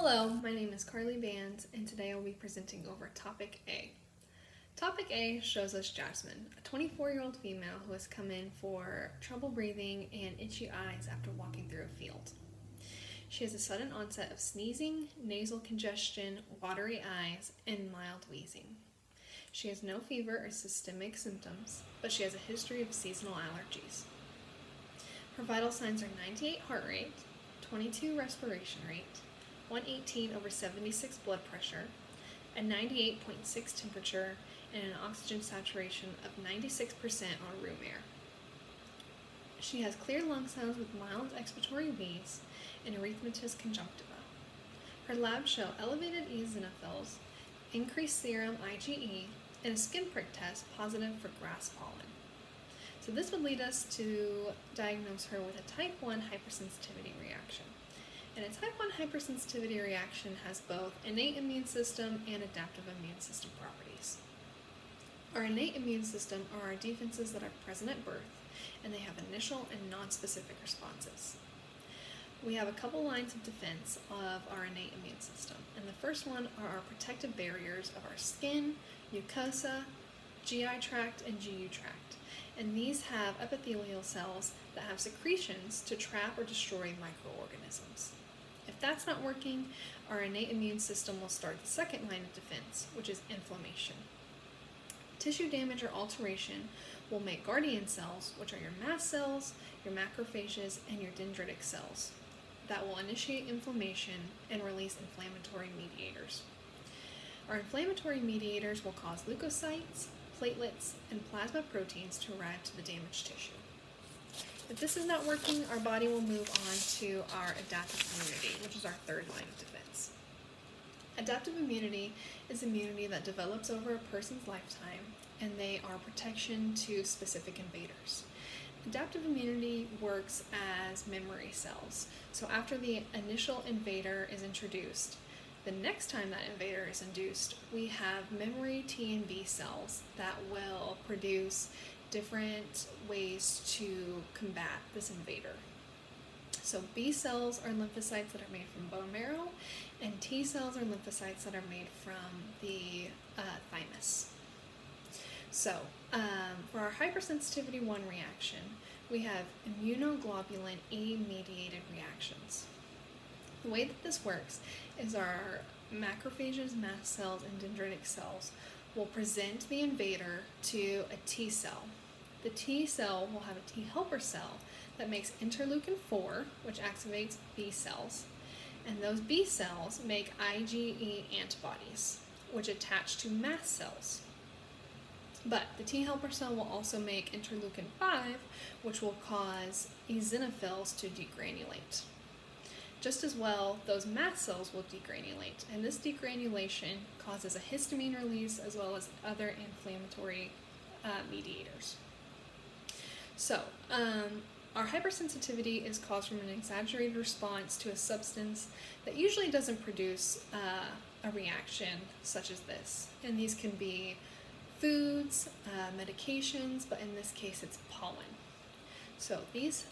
Hello, my name is Carly Bands, and today I'll be presenting over Topic A. Topic A shows us Jasmine, a 24-year-old female who has come in for trouble breathing and itchy eyes after walking through a field. She has a sudden onset of sneezing, nasal congestion, watery eyes, and mild wheezing. She has no fever or systemic symptoms, but she has a history of seasonal allergies. Her vital signs are 98 heart rate, 22 respiration rate, 118/76 blood pressure, a 98.6 temperature, and an oxygen saturation of 96% on room air. She has clear lung sounds with mild expiratory wheeze and erythematous conjunctiva. Her labs show elevated eosinophils, increased serum IgE, and a skin prick test positive for grass pollen. So this would lead us to diagnose her with a type 1 hypersensitivity reaction. And a type 1 hypersensitivity reaction has both innate immune system and adaptive immune system properties. Our innate immune system are our defenses that are present at birth, and they have initial and non-specific responses. We have a couple lines of defense of our innate immune system, and the first one are our protective barriers of our skin, mucosa, GI tract, and GU tract. And these have epithelial cells that have secretions to trap or destroy microorganisms. If that's not working, our innate immune system will start the second line of defense, which is inflammation. Tissue damage or alteration will make guardian cells, which are your mast cells, your macrophages, and your dendritic cells, that will initiate inflammation and release inflammatory mediators. Our inflammatory mediators will cause leukocytes, platelets, and plasma proteins to arrive to the damaged tissue. If this is not working, our body will move on to our adaptive immunity, which is our third line of defense. Adaptive immunity is immunity that develops over a person's lifetime, and they are protection to specific invaders. Adaptive immunity works as memory cells. So after the initial invader is introduced, the next time that invader is induced, we have memory T and B cells that will produce different ways to combat this invader. So B cells are lymphocytes that are made from bone marrow, and T cells are lymphocytes that are made from the thymus. So for our hypersensitivity 1 reaction, we have immunoglobulin A mediated reactions. The way that this works is our macrophages, mast cells, and dendritic cells will present the invader to a T cell. The T cell will have a T helper cell that makes interleukin 4, which activates B cells. And those B cells make IgE antibodies, which attach to mast cells. But the T helper cell will also make interleukin 5, which will cause eosinophils to degranulate. Just as well, those mast cells will degranulate, and this degranulation causes a histamine release as well as other inflammatory mediators. So, our hypersensitivity is caused from an exaggerated response to a substance that usually doesn't produce a reaction such as this. And these can be foods, medications, but in this case it's pollen. So these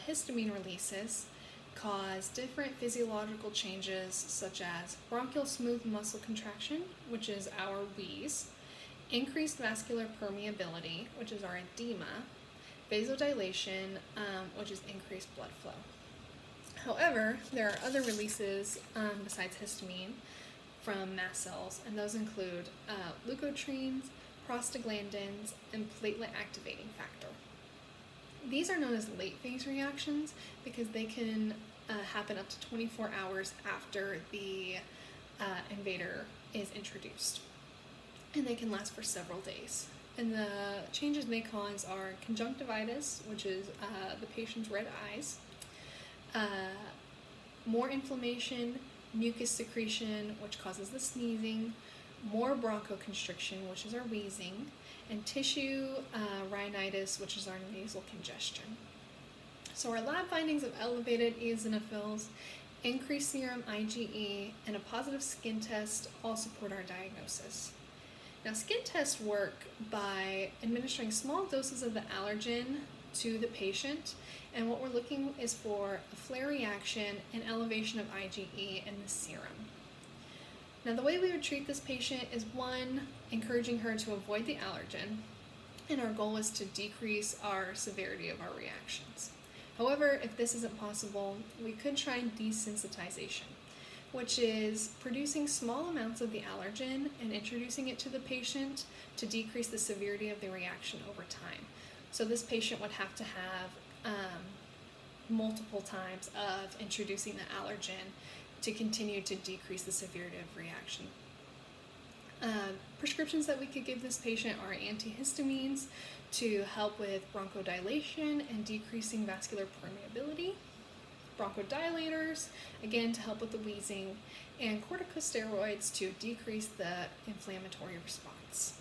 histamine releases cause different physiological changes such as bronchial smooth muscle contraction, which is our wheeze, increased vascular permeability, which is our edema, vasodilation, which is increased blood flow. However, there are other releases besides histamine from mast cells, and those include leukotrienes, prostaglandins, and platelet activating factor. These are known as late phase reactions because they can happen up to 24 hours after the invader is introduced, and they can last for several days. And the changes they cause are conjunctivitis, which is the patient's red eyes, more inflammation, mucus secretion, which causes the sneezing, more bronchoconstriction, which is our wheezing, and tissue rhinitis, which is our nasal congestion. So our lab findings of elevated eosinophils, increased serum IgE, and a positive skin test all support our diagnosis. Now, skin tests work by administering small doses of the allergen to the patient, and what we're looking is for a flare reaction and elevation of IgE in the serum. Now, the way we would treat this patient is one, encouraging her to avoid the allergen, and our goal is to decrease our severity of our reactions. However, if this isn't possible, we could try desensitization, which is producing small amounts of the allergen and introducing it to the patient to decrease the severity of the reaction over time. So this patient would have to have multiple times of introducing the allergen to continue to decrease the severity of reaction. Prescriptions that we could give this patient are antihistamines to help with bronchodilation and decreasing vascular permeability, bronchodilators, again to help with the wheezing, and corticosteroids to decrease the inflammatory response.